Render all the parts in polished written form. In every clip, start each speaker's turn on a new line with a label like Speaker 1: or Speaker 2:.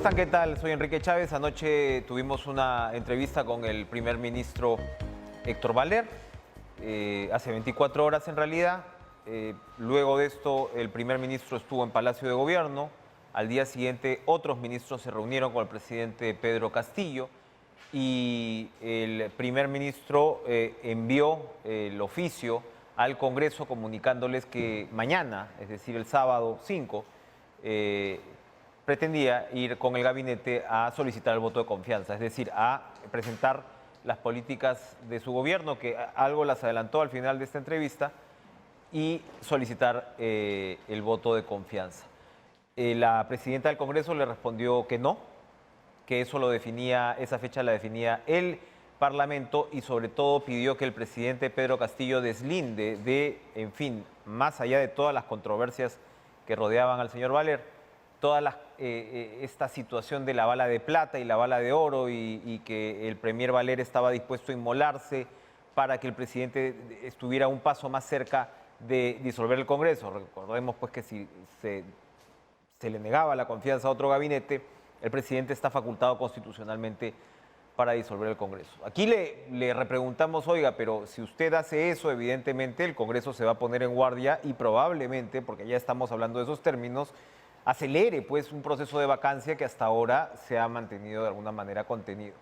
Speaker 1: están? ¿Qué tal? Soy Enrique Chávez. Anoche tuvimos una entrevista con el primer ministro Héctor Valer, hace 24 horas en realidad. Luego de esto, el primer ministro estuvo en Palacio de Gobierno. Al día siguiente, otros ministros se reunieron con el presidente Pedro Castillo y el primer ministro envió el oficio al Congreso comunicándoles que mañana, es decir, el sábado 5, pretendía ir con el gabinete a solicitar el voto de confianza, es decir, a presentar las políticas de su gobierno, que algo las adelantó al final de esta entrevista, y solicitar el voto de confianza. La presidenta del Congreso le respondió que no, que eso lo definía, esa fecha la definía el Parlamento, y sobre todo pidió que el presidente Pedro Castillo deslinde de, en fin, más allá de todas las controversias que rodeaban al señor Valer, esta situación de la bala de plata y la bala de oro y que el premier Valer estaba dispuesto a inmolarse para que el presidente estuviera un paso más cerca de disolver el Congreso. Recordemos pues que si se le negaba la confianza a otro gabinete, el presidente está facultado constitucionalmente para disolver el Congreso. Aquí le repreguntamos, oiga, pero si usted hace eso, evidentemente el Congreso se va a poner en guardia y probablemente, porque ya estamos hablando de esos términos, acelere pues un proceso de vacancia que hasta ahora se ha mantenido de alguna manera contenido.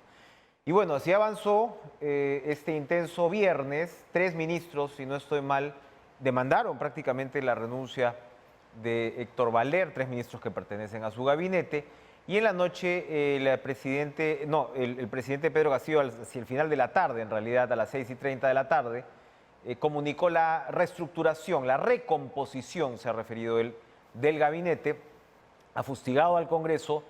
Speaker 1: Y bueno, así avanzó este intenso viernes. 3 ministros, si no estoy mal, demandaron prácticamente la renuncia de Héctor Valer, 3 ministros que pertenecen a su gabinete. Y en la noche el presidente Pedro Castillo, hacia el final de la tarde, en realidad a las 6:30 de la tarde, comunicó la reestructuración, la recomposición, se ha referido él, del gabinete. Ha fustigado al Congreso,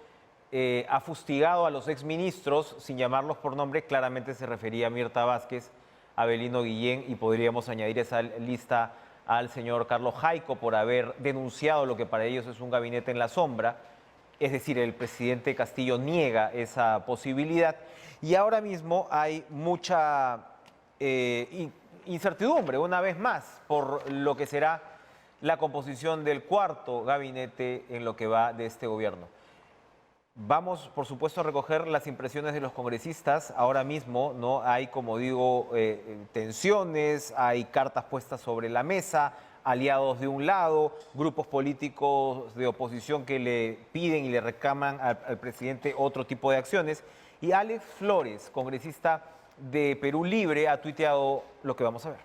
Speaker 1: ha fustigado a los exministros, sin llamarlos por nombre. Claramente se refería a Mirta Vázquez, a Avelino Guillén, y podríamos añadir esa lista al señor Carlos Jaico por haber denunciado lo que para ellos es un gabinete en la sombra. Es decir, el presidente Castillo niega esa posibilidad y ahora mismo hay mucha incertidumbre, una vez más, por lo que será la composición del cuarto gabinete en lo que va de este gobierno. Vamos, por supuesto, a recoger las impresiones de los congresistas. Ahora mismo no hay, como digo, tensiones, hay cartas puestas sobre la mesa, aliados de un lado, grupos políticos de oposición que le piden y le reclaman al presidente otro tipo de acciones. Y Alex Flores, congresista de Perú Libre, ha tuiteado lo que vamos a ver.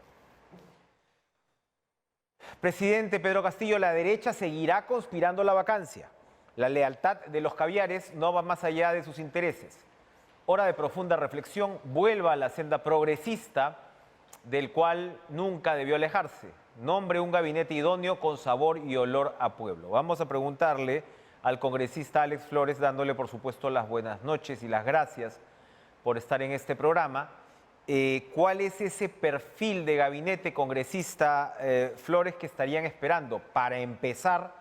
Speaker 1: Presidente Pedro Castillo, la derecha seguirá conspirando la vacancia. La lealtad de los caviares no va más allá de sus intereses. Hora de profunda reflexión, vuelva a la senda progresista del cual nunca debió alejarse. Nombre un gabinete idóneo con sabor y olor a pueblo. Vamos a preguntarle al congresista Alex Flores, dándole por supuesto las buenas noches y las gracias por estar en este programa. ¿Cuál es ese perfil de gabinete, congresista Flores, que estarían esperando? Para empezar,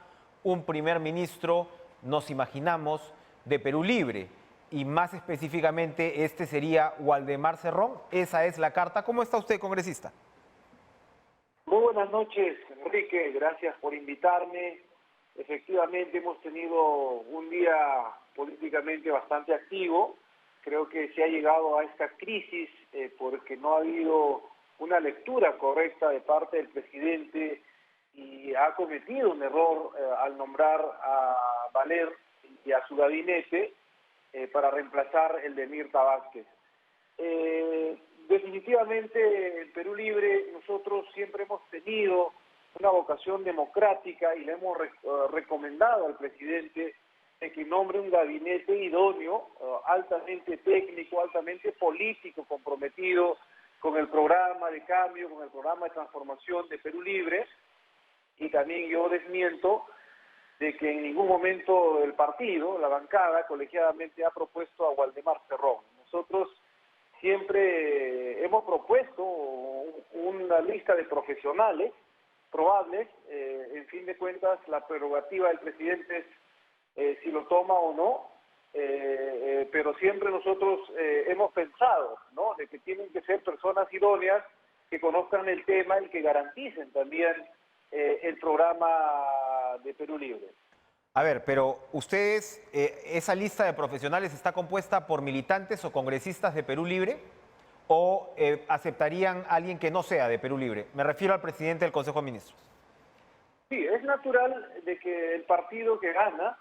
Speaker 1: un primer ministro, nos imaginamos, de Perú Libre, y más específicamente este sería Waldemar Cerrón. Esa es la carta. ¿Cómo está usted, congresista?
Speaker 2: Muy buenas noches, Enrique, gracias por invitarme. Efectivamente hemos tenido un día políticamente bastante activo. Creo que se ha llegado a esta crisis porque no ha habido una lectura correcta de parte del presidente y ha cometido un error al nombrar a Valer y a su gabinete para reemplazar el de Mirta Vázquez. Definitivamente en Perú Libre nosotros siempre hemos tenido una vocación democrática y le hemos recomendado al presidente de que nombre un gabinete idóneo, altamente técnico, altamente político, comprometido con el programa de cambio, con el programa de transformación de Perú Libre. Y también yo desmiento de que en ningún momento el partido, la bancada, colegiadamente ha propuesto a Waldemar Cerrón. Nosotros siempre hemos propuesto una lista de profesionales probables. En fin de cuentas, la prerrogativa del presidente es si lo toma o no, pero siempre nosotros hemos pensado, ¿no?, de que tienen que ser personas idóneas que conozcan el tema y que garanticen también el programa de Perú Libre.
Speaker 1: A ver, pero ustedes, ¿esa lista de profesionales está compuesta por militantes o congresistas de Perú Libre? ¿O aceptarían a alguien que no sea de Perú Libre? Me refiero al presidente del Consejo de Ministros.
Speaker 2: Sí, es natural de que el partido que gana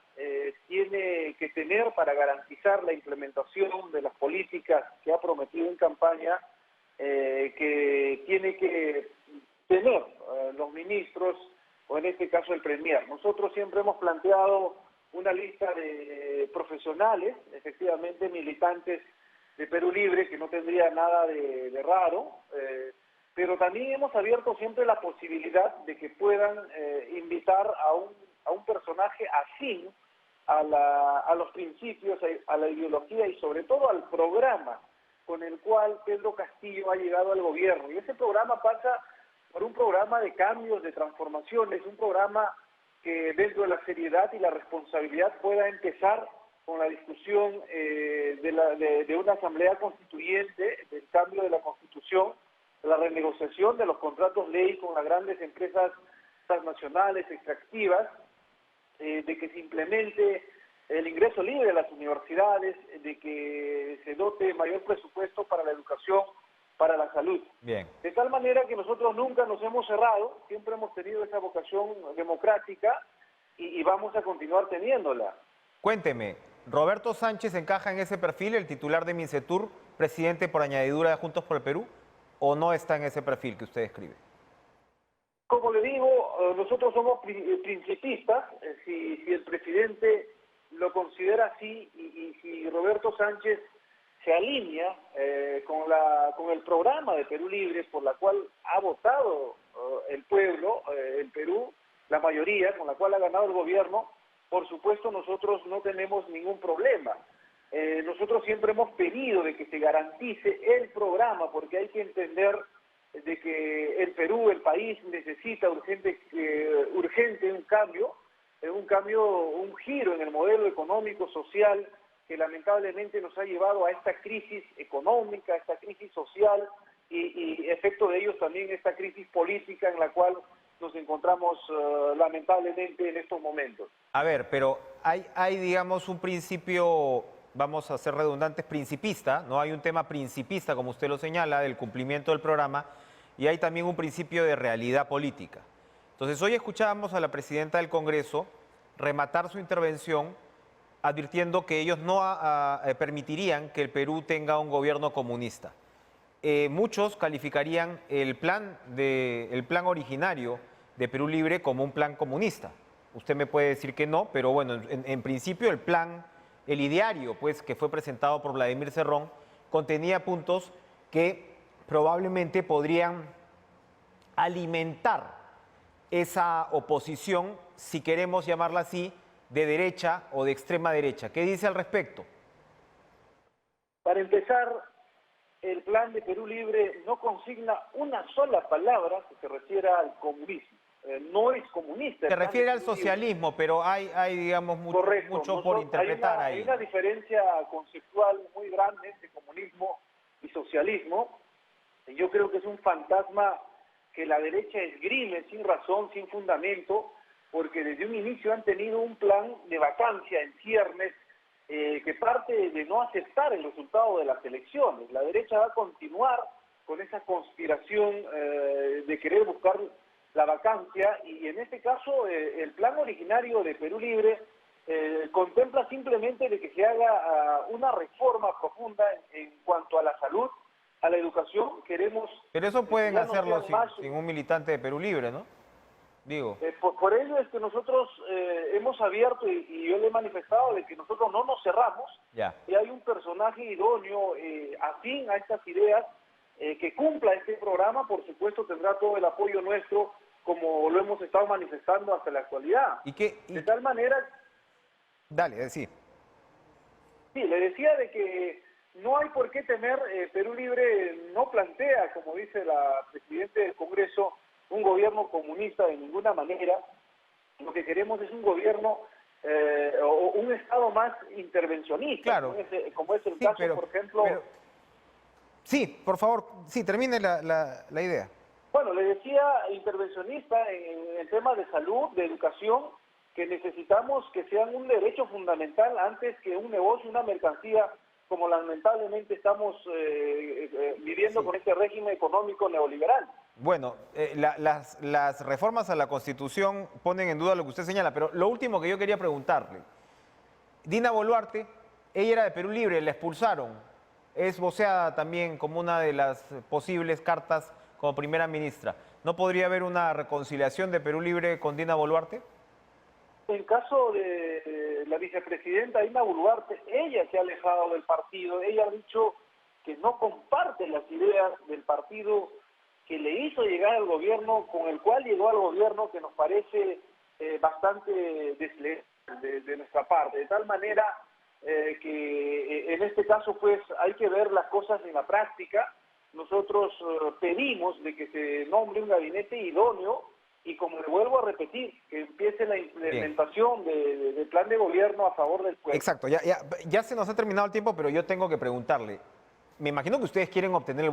Speaker 2: tiene que tener para garantizar la implementación de las políticas que ha prometido en campaña, que tiene que tener los ministros, o en este caso el Premier. Nosotros siempre hemos planteado una lista de profesionales, efectivamente militantes de Perú Libre, que no tendría nada de raro, pero también hemos abierto siempre la posibilidad de que puedan invitar a un personaje afín a los principios, a la ideología y sobre todo al programa con el cual Pedro Castillo ha llegado al gobierno. Y ese programa pasa por un programa de cambios, de transformaciones, un programa que dentro de la seriedad y la responsabilidad pueda empezar con la discusión de una asamblea constituyente, del cambio de la Constitución, la renegociación de los contratos ley con las grandes empresas transnacionales extractivas, de que se implemente el ingreso libre a las universidades, de que se dote mayor presupuesto para la educación, para la salud.
Speaker 1: Bien.
Speaker 2: De tal manera que nosotros nunca nos hemos cerrado, siempre hemos tenido esa vocación democrática y vamos a continuar teniéndola.
Speaker 1: Cuénteme, ¿Roberto Sánchez encaja en ese perfil, el titular de Mincetur, presidente por añadidura de Juntos por el Perú, o no está en ese perfil que usted describe?
Speaker 2: Como le digo, nosotros somos principistas. Si el presidente lo considera así y si Roberto Sánchez se alinea con el programa de Perú Libre, por la cual ha votado el pueblo, el Perú, la mayoría, con la cual ha ganado el gobierno, por supuesto nosotros no tenemos ningún problema. Nosotros siempre hemos pedido de que se garantice el programa, porque hay que entender de que el Perú, el país, necesita urgente un giro en el modelo económico, social, que lamentablemente nos ha llevado a esta crisis económica, a esta crisis social y efecto de ellos también esta crisis política en la cual nos encontramos lamentablemente en estos momentos.
Speaker 1: A ver, pero hay digamos, un principio, vamos a ser redundantes, principista, ¿no? Hay un tema principista, como usted lo señala, del cumplimiento del programa, y hay también un principio de realidad política. Entonces, hoy escuchábamos a la presidenta del Congreso rematar su intervención advirtiendo que ellos no permitirían que el Perú tenga un gobierno comunista. Muchos calificarían el plan originario de Perú Libre como un plan comunista. Usted me puede decir que no, pero bueno, en principio el ideario pues, que fue presentado por Vladimir Cerrón contenía puntos que probablemente podrían alimentar esa oposición, si queremos llamarla así, de derecha o de extrema derecha. ¿Qué dice al respecto?
Speaker 2: Para empezar, el plan de Perú Libre no consigna una sola palabra que se refiera al comunismo. No es comunista.
Speaker 1: Se refiere al socialismo, pero hay digamos, mucho por interpretar ahí.
Speaker 2: Hay una diferencia conceptual muy grande entre comunismo y socialismo. Yo creo que es un fantasma que la derecha esgrime sin razón, sin fundamento, porque desde un inicio han tenido un plan de vacancia en ciernes que parte de no aceptar el resultado de las elecciones. La derecha va a continuar con esa conspiración de querer buscar la vacancia y en este caso el plan originario de Perú Libre contempla simplemente de que se haga una reforma profunda en cuanto a la salud, a la educación. Queremos...
Speaker 1: Pero eso pueden hacerlo sin un militante de Perú Libre, ¿no? Digo.
Speaker 2: Por ello es que nosotros hemos abierto y yo le he manifestado de que nosotros no nos cerramos.
Speaker 1: Ya.
Speaker 2: Y hay un personaje idóneo afín a estas ideas que cumpla este programa, por supuesto tendrá todo el apoyo nuestro, como lo hemos estado manifestando hasta la actualidad. De tal manera...
Speaker 1: Dale, sí.
Speaker 2: Sí, le decía de que no hay por qué temer. Perú Libre no plantea, como dice la presidenta del Congreso, un gobierno comunista de ninguna manera. Lo que queremos es un gobierno o un Estado más intervencionista,
Speaker 1: claro,
Speaker 2: como es el caso, por ejemplo...
Speaker 1: Sí, por favor, sí, termine la idea.
Speaker 2: Bueno, le decía intervencionista en el tema de salud, de educación, que necesitamos que sean un derecho fundamental antes que un negocio, una mercancía, como lamentablemente estamos viviendo con este régimen económico neoliberal.
Speaker 1: Bueno, las reformas a la Constitución ponen en duda lo que usted señala, pero lo último que yo quería preguntarle, Dina Boluarte, ella era de Perú Libre, la expulsaron, es voceada también como una de las posibles cartas como primera ministra. ¿No podría haber una reconciliación de Perú Libre con Dina Boluarte?
Speaker 2: En caso de la vicepresidenta Dina Boluarte, ella se ha alejado del partido, ella ha dicho que no comparte las ideas del partido que le hizo llegar al gobierno, con el cual llegó al gobierno, que nos parece bastante desleal de nuestra parte, de tal manera que en este caso pues hay que ver las cosas en la práctica. Nosotros pedimos de que se nombre un gabinete idóneo y, como le vuelvo a repetir, que empiece la implementación del plan de gobierno a favor del pueblo.
Speaker 1: Exacto, ya se nos ha terminado el tiempo, pero yo tengo que preguntarle. Me imagino que ustedes quieren obtener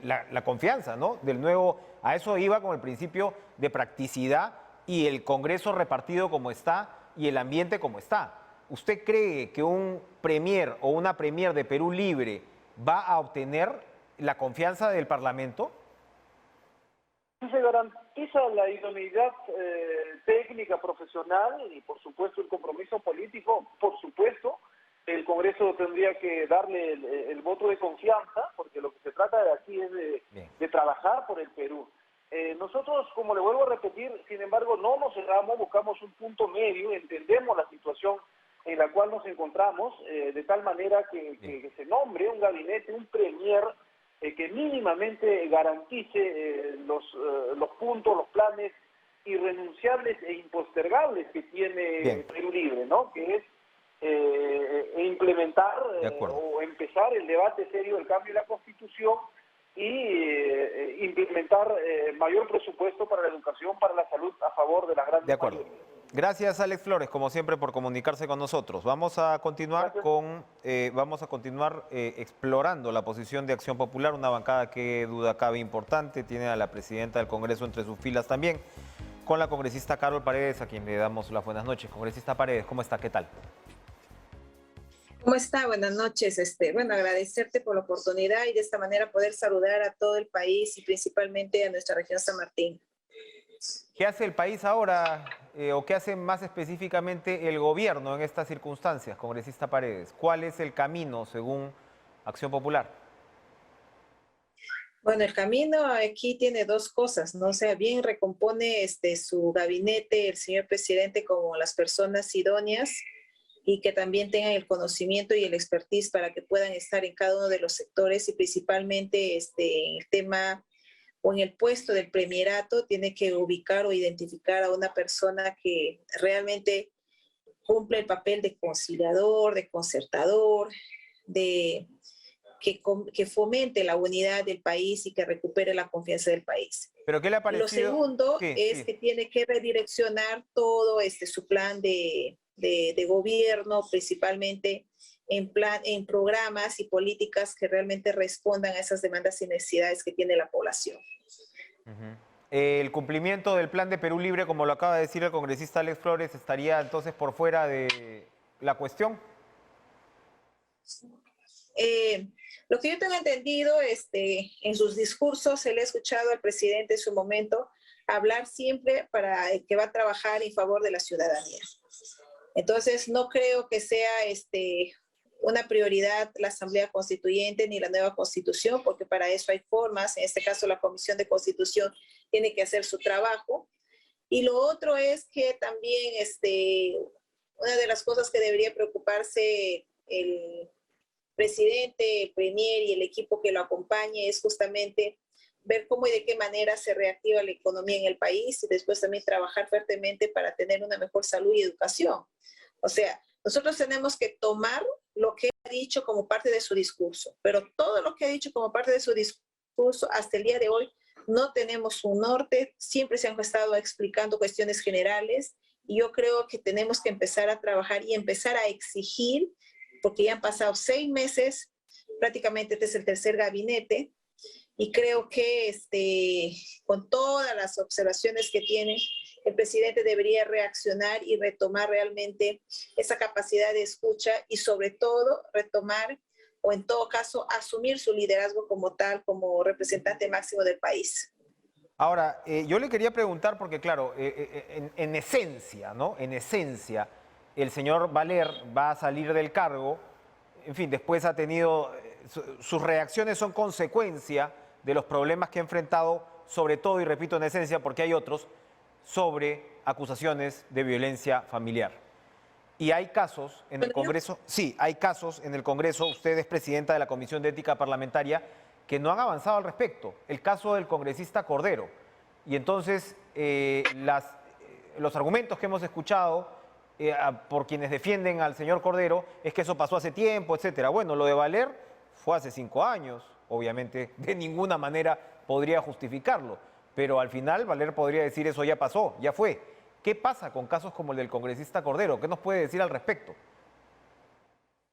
Speaker 1: la confianza, ¿no? Del nuevo, a eso iba con el principio de practicidad y el Congreso repartido como está y el ambiente como está. ¿Usted cree que un premier o una premier de Perú Libre va a obtener la confianza del Parlamento?
Speaker 2: Si se garantiza la idoneidad técnica, profesional y, por supuesto, el compromiso político, por supuesto, el Congreso tendría que darle el voto de confianza, porque lo que se trata de aquí es de trabajar por el Perú. Nosotros, como le vuelvo a repetir, sin embargo, no nos cerramos, buscamos un punto medio, entendemos la situación en la cual nos encontramos, de tal manera que se nombre un gabinete, un premier, que mínimamente garantice los puntos, los planes irrenunciables e impostergables que tiene Perú Libre, ¿no? Que es implementar o empezar el debate serio del cambio de la Constitución y implementar mayor presupuesto para la educación, para la salud, a favor de las grandes
Speaker 1: mayorías.
Speaker 2: De acuerdo.
Speaker 1: Gracias, Alex Flores, como siempre, por comunicarse con nosotros. Vamos a continuar explorando la posición de Acción Popular, una bancada que duda cabe importante, tiene a la presidenta del Congreso entre sus filas también, con la congresista Carol Paredes, a quien le damos las buenas noches. Congresista Paredes, ¿cómo está? ¿Qué tal?
Speaker 3: ¿Cómo está? Buenas noches. Bueno, agradecerte por la oportunidad y de esta manera poder saludar a todo el país y principalmente a nuestra región San Martín.
Speaker 1: ¿Qué hace el país ahora o qué hace más específicamente el gobierno en estas circunstancias, congresista Paredes? ¿Cuál es el camino según Acción Popular?
Speaker 3: Bueno, el camino aquí tiene dos cosas, ¿no? O sea, bien recompone su gabinete, el señor presidente, como las personas idóneas y que también tengan el conocimiento y el expertise para que puedan estar en cada uno de los sectores y principalmente en el tema o en el puesto del premierato tiene que ubicar o identificar a una persona que realmente cumple el papel de conciliador, de concertador, que fomente la unidad del país y que recupere la confianza del país.
Speaker 1: ¿Pero qué le ha parecido?
Speaker 3: Lo segundo es que tiene que redireccionar todo su plan de gobierno, principalmente en programas y políticas que realmente respondan a esas demandas y necesidades que tiene la población.
Speaker 1: El cumplimiento del plan de Perú Libre, como lo acaba de decir el congresista Alex Flores, ¿estaría entonces por fuera de la cuestión?
Speaker 3: Lo que yo tengo entendido, en sus discursos, se le ha escuchado al presidente en su momento hablar siempre para que va a trabajar en favor de la ciudadanía. Entonces, no creo que sea una prioridad la Asamblea Constituyente ni la nueva Constitución, porque para eso hay formas. En este caso, la Comisión de Constitución tiene que hacer su trabajo. Y lo otro es que también una de las cosas que debería preocuparse el presidente, el premier y el equipo que lo acompañe es justamente ver cómo y de qué manera se reactiva la economía en el país y después también trabajar fuertemente para tener una mejor salud y educación. O sea, nosotros tenemos que tomar lo que ha dicho como parte de su discurso, pero todo lo que ha dicho como parte de su discurso hasta el día de hoy no tenemos un norte, siempre se han estado explicando cuestiones generales y yo creo que tenemos que empezar a trabajar y empezar a exigir, porque ya han pasado 6 meses, prácticamente este es el tercer gabinete, y creo que con todas las observaciones que tiene, el presidente debería reaccionar y retomar realmente esa capacidad de escucha y sobre todo retomar o en todo caso asumir su liderazgo como tal, como representante máximo del país.
Speaker 1: Ahora, yo le quería preguntar, porque claro, en esencia, ¿no? En esencia, el señor Valer va a salir del cargo, en fin, después ha tenido, sus reacciones son consecuencia de los problemas que ha enfrentado, sobre todo, y repito, en esencia, porque hay otros, sobre acusaciones de violencia familiar. Y hay casos en el Congreso, sí, hay casos en el Congreso, usted es presidenta de la Comisión de Ética Parlamentaria, que no han avanzado al respecto. El caso del congresista Cordero. Y entonces los argumentos que hemos escuchado por quienes defienden al señor Cordero es que eso pasó hace tiempo, etcétera. Bueno, lo de Valer fue hace 5 años, obviamente de ninguna manera podría justificarlo, pero al final Valer podría decir eso ya pasó, ya fue. ¿Qué pasa con casos como el del congresista Cordero? ¿Qué nos puede decir al respecto?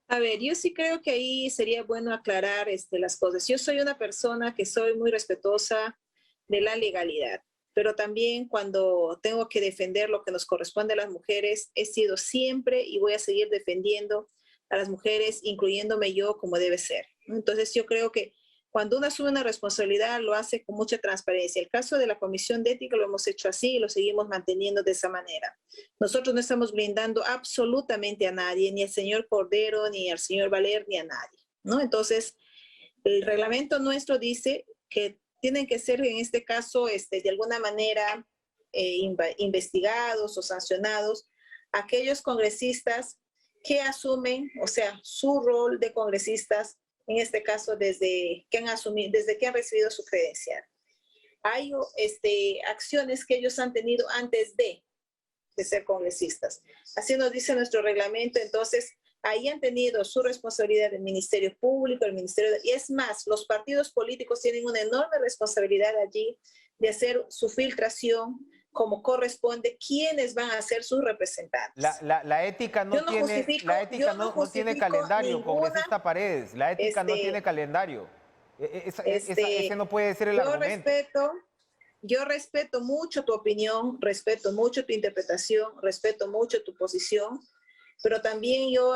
Speaker 3: A ver, yo sí creo que ahí sería bueno aclarar las cosas. Yo soy una persona que soy muy respetuosa de la legalidad, pero también cuando tengo que defender lo que nos corresponde a las mujeres, he sido siempre y voy a seguir defendiendo a las mujeres, incluyéndome yo como debe ser. Entonces yo creo que cuando uno asume una responsabilidad lo hace con mucha transparencia. El caso de la Comisión de Ética lo hemos hecho así y lo seguimos manteniendo de esa manera. Nosotros no estamos blindando absolutamente a nadie, ni al señor Cordero, ni al señor Valer, ni a nadie, ¿no? Entonces, el reglamento nuestro dice que tienen que ser, en este caso, de alguna manera investigados o sancionados aquellos congresistas que asumen, o sea, su rol de congresistas, en este caso desde que han recibido su credencial. Hay acciones que ellos han tenido antes de ser congresistas. Así nos dice nuestro reglamento. Entonces, ahí han tenido su responsabilidad el Ministerio Público, y es más, los partidos políticos tienen una enorme responsabilidad allí de hacer su filtración como corresponde, quiénes van a ser sus representantes.
Speaker 1: La ética no tiene calendario, congresista Paredes. La ética no tiene calendario. Ese no puede ser el argumento.
Speaker 3: Yo respeto mucho tu opinión, respeto mucho tu interpretación, respeto mucho tu posición, pero también yo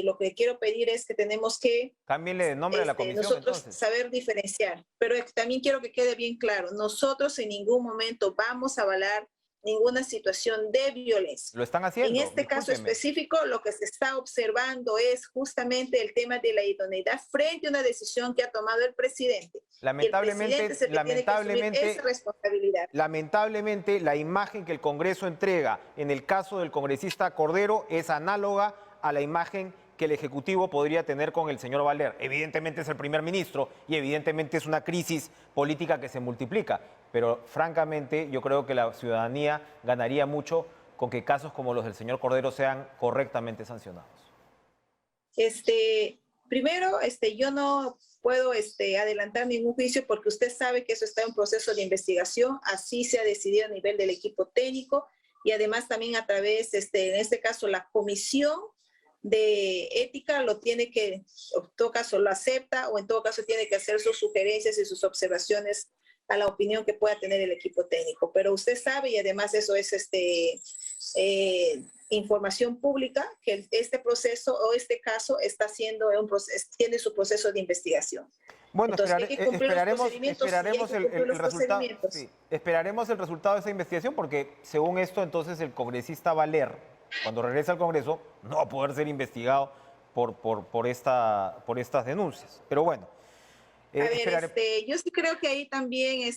Speaker 3: lo que quiero pedir es que tenemos que
Speaker 1: cámbienle de nombre a la comisión,
Speaker 3: nosotros
Speaker 1: entonces.
Speaker 3: Saber diferenciar, pero también quiero que quede bien claro, nosotros en ningún momento vamos a avalar ninguna situación de violencia.
Speaker 1: Lo están haciendo.
Speaker 3: En este caso específico, lo que se está observando es justamente el tema de la idoneidad frente a una decisión que ha tomado el presidente.
Speaker 1: Lamentablemente,
Speaker 3: esa responsabilidad.
Speaker 1: Lamentablemente, la imagen que el Congreso entrega en el caso del congresista Cordero es análoga a la imagen que el Ejecutivo podría tener con el señor Valer. Evidentemente es el primer ministro y evidentemente es una crisis política que se multiplica, pero francamente yo creo que la ciudadanía ganaría mucho con que casos como los del señor Cordero sean correctamente sancionados.
Speaker 3: Primero, yo no puedo adelantar ningún juicio porque usted sabe que eso está en proceso de investigación, así se ha decidido a nivel del equipo técnico y además también a través, en este caso, la comisión de ética lo tiene que, en todo caso lo acepta o en todo caso tiene que hacer sus sugerencias y sus observaciones a la opinión que pueda tener el equipo técnico. Pero usted sabe y además eso es información pública que este proceso o este caso está haciendo tiene su proceso de investigación.
Speaker 1: Bueno,
Speaker 3: entonces,
Speaker 1: esperaremos el resultado. Sí, esperaremos el resultado de esa investigación porque según esto entonces el congresista Valer, cuando regrese al Congreso, no va a poder ser investigado por estas denuncias. Pero bueno.
Speaker 3: A ver, yo sí creo que ahí también,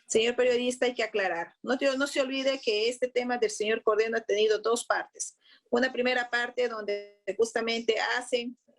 Speaker 3: señor periodista, hay que aclarar. No se olvide que este tema del señor Cordero ha tenido dos partes. Una primera parte donde justamente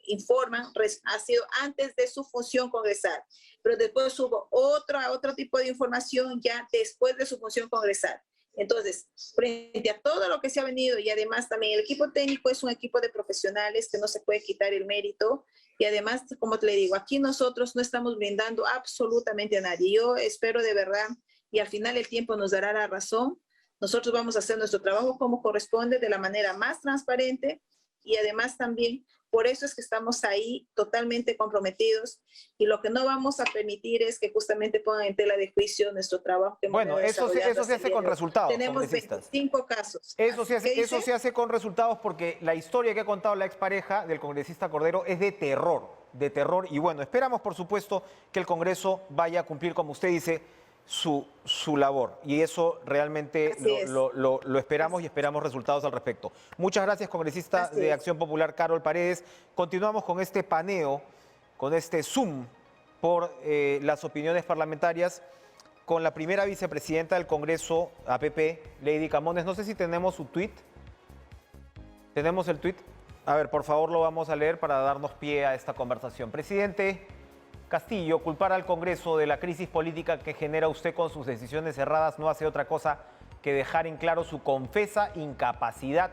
Speaker 3: informan, ha sido antes de su función congresal, pero después hubo otro tipo de información ya después de su función congresal. Entonces, frente a todo lo que se ha venido y además también el equipo técnico es un equipo de profesionales que no se puede quitar el mérito y además, como te le digo, aquí nosotros no estamos brindando absolutamente a nadie. Yo espero de verdad y al final el tiempo nos dará la razón. Nosotros vamos a hacer nuestro trabajo como corresponde de la manera más transparente y además también por eso es que estamos ahí totalmente comprometidos y lo que no vamos a permitir es que justamente pongan en tela de juicio nuestro trabajo que hemos
Speaker 1: Bueno,
Speaker 3: venido
Speaker 1: eso
Speaker 3: desarrollando
Speaker 1: se
Speaker 3: hasta
Speaker 1: hace
Speaker 3: el día
Speaker 1: con
Speaker 3: de hoy.
Speaker 1: resultados,
Speaker 3: Tenemos
Speaker 1: congresistas.
Speaker 3: 25 casos.
Speaker 1: Eso
Speaker 3: ¿Qué dice?
Speaker 1: se hace con resultados porque la historia que ha contado la expareja del congresista Cordero es de terror. Y bueno, esperamos por supuesto que el Congreso vaya a cumplir, como usted dice, su labor. Y eso realmente lo esperamos y esperamos resultados al respecto. Muchas gracias, congresista de Acción Popular, Carol Paredes. Continuamos con este paneo, con este Zoom por las opiniones parlamentarias con la primera vicepresidenta del Congreso, APP, Lady Camones. No sé si tenemos su tuit. ¿Tenemos el tuit? A ver, por favor, lo vamos a leer para darnos pie a esta conversación. Presidente Castillo, culpar al Congreso de la crisis política que genera usted con sus decisiones cerradas no hace otra cosa que dejar en claro su confesa incapacidad,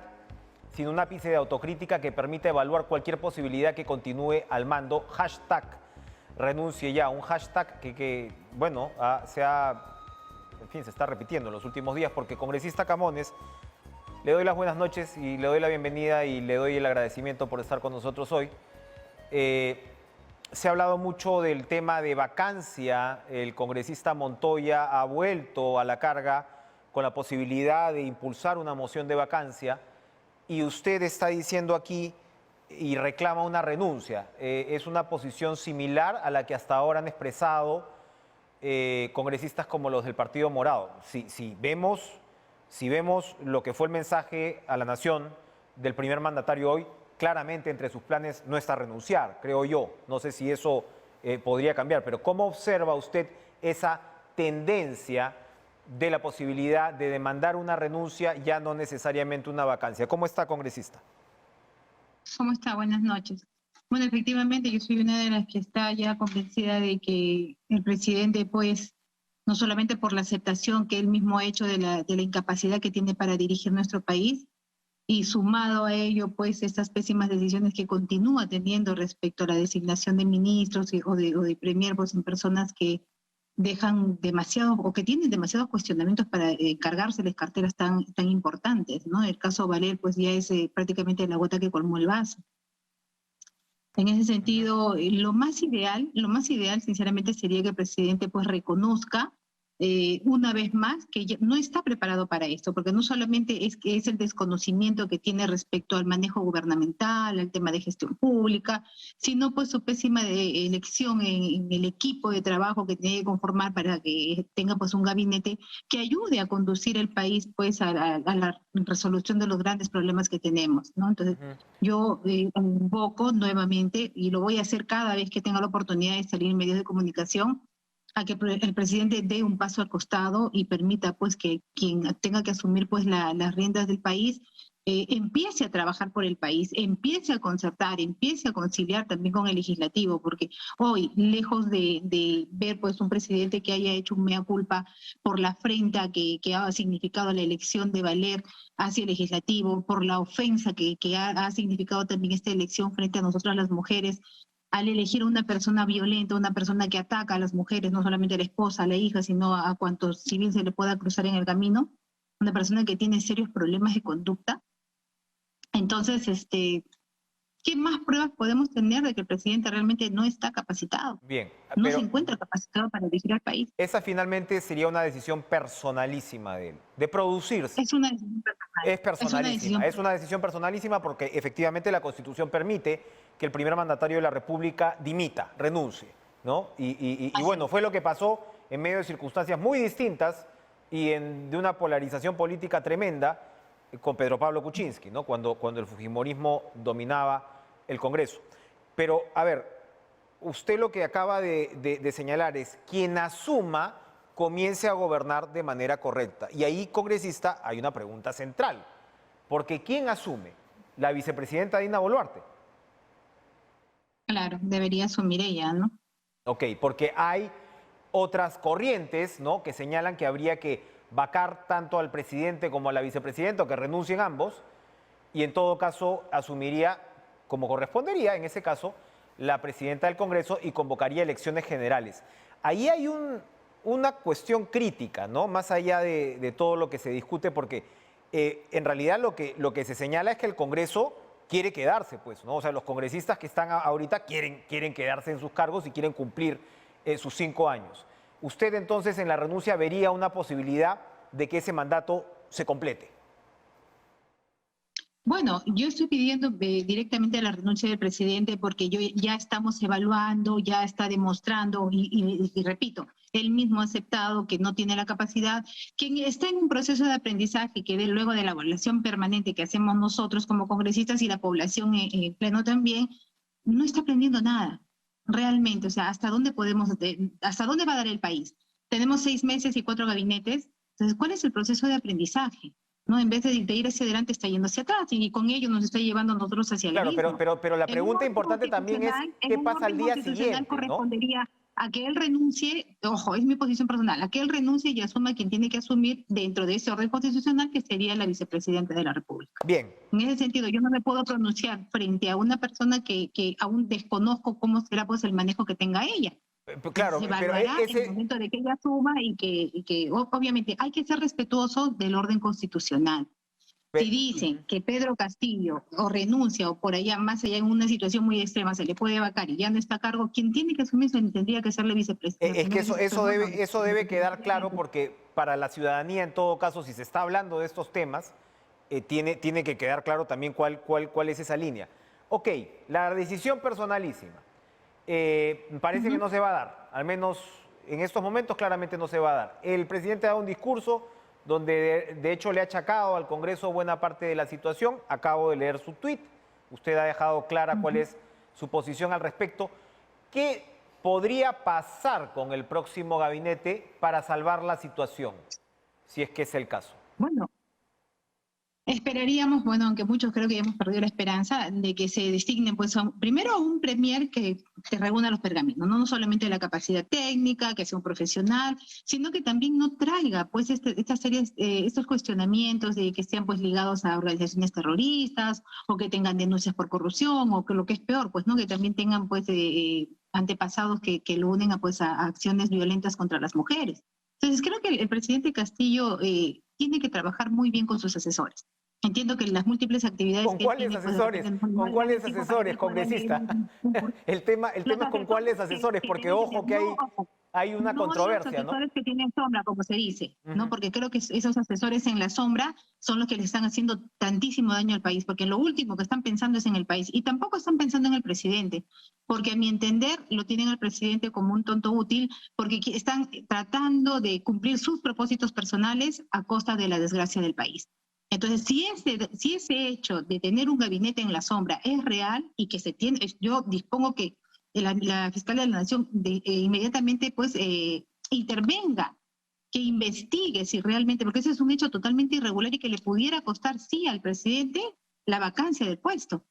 Speaker 1: sin un ápice de autocrítica que permita evaluar cualquier posibilidad que continúe al mando. Hashtag renuncie ya, un hashtag que bueno, se está repitiendo en los últimos días porque congresista Camones, le doy las buenas noches y le doy la bienvenida y le doy el agradecimiento por estar con nosotros hoy. Se ha hablado mucho del tema de vacancia. El congresista Montoya ha vuelto a la carga con la posibilidad de impulsar una moción de vacancia y usted está diciendo aquí y reclama una renuncia. Es una posición similar a la que hasta ahora han expresado congresistas como los del Partido Morado. Si vemos lo que fue el mensaje a la nación del primer mandatario hoy, claramente entre sus planes no está renunciar, creo yo. No sé si eso podría cambiar, pero ¿cómo observa usted esa tendencia de la posibilidad de demandar una renuncia, ya no necesariamente una vacancia? ¿Cómo está, congresista?
Speaker 4: ¿Cómo está? Buenas noches. Bueno, efectivamente, yo soy una de las que está ya convencida de que el presidente, pues, no solamente por la aceptación que él mismo ha hecho de la incapacidad que tiene para dirigir nuestro país, y sumado a ello, pues, estas pésimas decisiones que continúa teniendo respecto a la designación de ministros o de premier, pues, en personas que dejan demasiado o que tienen demasiados cuestionamientos para cargárseles carteras tan importantes, ¿no? El caso Valer, pues, ya es prácticamente la gota que colmó el vaso. En ese sentido, lo más ideal, sinceramente, sería que el presidente, pues, reconozca una vez más que ya no está preparado para esto, porque no solamente es que es el desconocimiento que tiene respecto al manejo gubernamental, al tema de gestión pública, sino pues su pésima elección en el equipo de trabajo que tiene que conformar para que tenga pues un gabinete que ayude a conducir el país pues a la resolución de los grandes problemas que tenemos, ¿no? Entonces yo invoco nuevamente, y lo voy a hacer cada vez que tenga la oportunidad de salir en medios de comunicación, a que el presidente dé un paso al costado y permita pues que quien tenga que asumir pues las riendas del país empiece a trabajar por el país, empiece a concertar, empiece a conciliar también con el legislativo, porque hoy, lejos de ver pues un presidente que haya hecho un mea culpa por la afrenta que ha significado la elección de Valer hacia el legislativo, por la ofensa que ha significado también esta elección frente a nosotras las mujeres, al elegir a una persona violenta, una persona que ataca a las mujeres, no solamente a la esposa, a la hija, sino a cuantos civil se le pueda cruzar en el camino, una persona que tiene serios problemas de conducta. Entonces, ¿qué más pruebas podemos tener de que el presidente realmente no está capacitado?
Speaker 1: Bien,
Speaker 4: no se encuentra capacitado para dirigir al país.
Speaker 1: Esa finalmente sería una decisión personalísima de él, de producirse.
Speaker 4: Es una decisión personal.
Speaker 1: Es personalísima, es una decisión personalísima porque efectivamente la Constitución permite que el primer mandatario de la República dimita, renuncie, ¿no? Y bueno, fue lo que pasó en medio de circunstancias muy distintas y de una polarización política tremenda con Pedro Pablo Kuczynski, ¿no? Cuando el fujimorismo dominaba el Congreso. Pero, a ver, usted lo que acaba de señalar es quien asuma comience a gobernar de manera correcta. Y ahí, congresista, hay una pregunta central. Porque ¿quién asume? La vicepresidenta Dina Boluarte.
Speaker 4: Claro, debería asumir ella, ¿no?
Speaker 1: Ok, porque hay otras corrientes, ¿no?, que señalan que habría que vacar tanto al presidente como a la vicepresidenta, o que renuncien ambos, y en todo caso asumiría, como correspondería en ese caso, la presidenta del Congreso y convocaría elecciones generales. Ahí hay una cuestión crítica, ¿no?, más allá de todo lo que se discute, porque en realidad lo que se señala es que el Congreso quiere quedarse, pues, ¿no? O sea, los congresistas que están ahorita quieren quedarse en sus cargos y quieren cumplir sus 5 años. ¿Usted entonces en la renuncia vería una posibilidad de que ese mandato se complete?
Speaker 4: Bueno, yo estoy pidiendo directamente la renuncia del presidente porque ya estamos evaluando, ya está demostrando y repito, él mismo ha aceptado que no tiene la capacidad, que está en un proceso de aprendizaje que luego de la evaluación permanente que hacemos nosotros como congresistas y la población en pleno también, no está aprendiendo nada realmente. O sea, ¿hasta dónde va a dar el país? Tenemos 6 meses y 4 gabinetes. Entonces, ¿cuál es el proceso de aprendizaje? ¿No? En vez de ir hacia adelante, está yendo hacia atrás y con ello nos está llevando a nosotros hacia el abismo.
Speaker 1: Pero la pregunta importante también es ¿qué pasa al día siguiente?
Speaker 4: Correspondería, ¿no?, a que él renuncie, ojo, es mi posición personal, a que él renuncie y asuma quien tiene que asumir dentro de ese orden constitucional, que sería la vicepresidenta de la República.
Speaker 1: Bien.
Speaker 4: En ese sentido, yo no me puedo pronunciar frente a una persona que aún desconozco cómo será pues el manejo que tenga ella.
Speaker 1: Claro,
Speaker 4: se evaluará en el momento de que ella asuma y que obviamente hay que ser respetuoso del orden constitucional. Si dicen que Pedro Castillo o renuncia o por allá, más allá en una situación muy extrema, se le puede vacar y ya no está a cargo, quien tiene que asumir tendría que ser la vicepresidenta.
Speaker 1: Es que eso debe quedar claro porque para la ciudadanía, en todo caso, si se está hablando de estos temas, tiene que quedar claro también cuál es esa línea. Ok, la decisión personalísima. Parece que no se va a dar, al menos en estos momentos claramente no se va a dar. El presidente ha dado un discurso donde de hecho le ha achacado al Congreso buena parte de la situación. Acabo de leer su tuit, usted ha dejado clara cuál es su posición al respecto. ¿Qué podría pasar con el próximo gabinete para salvar la situación, si es que es el caso?
Speaker 4: Bueno, esperaríamos, bueno, aunque muchos creo que ya hemos perdido la esperanza, de que se designe, pues, primero a un premier que reúna los pergaminos, no solamente la capacidad técnica, que sea un profesional, sino que también no traiga, pues, estas series, estos cuestionamientos de que sean, pues, ligados a organizaciones terroristas, o que tengan denuncias por corrupción, o que lo que es peor, pues, ¿no?, que también tengan, pues, antepasados que lo unen a acciones violentas contra las mujeres. Entonces, creo que el presidente Castillo tiene que trabajar muy bien con sus asesores. Entiendo que las múltiples actividades...
Speaker 1: ¿Con cuáles asesores? ¿Con cuáles asesores, congresista? El tema es con cuáles asesores, porque ojo que hay una controversia, ¿no?
Speaker 4: Los asesores que tienen sombra, como se dice, ¿no? Porque creo que esos asesores en la sombra son los que le están haciendo tantísimo daño al país, porque lo último que están pensando es en el país, y tampoco están pensando en el presidente, porque a mi entender lo tienen al presidente como un tonto útil, porque están tratando de cumplir sus propósitos personales a costa de la desgracia del país. Entonces, si ese hecho de tener un gabinete en la sombra es real y que se tiene, yo dispongo que la fiscal de la Nación inmediatamente pues intervenga, que investigue si realmente, porque ese es un hecho totalmente irregular y que le pudiera costar sí al presidente la vacancia del puesto.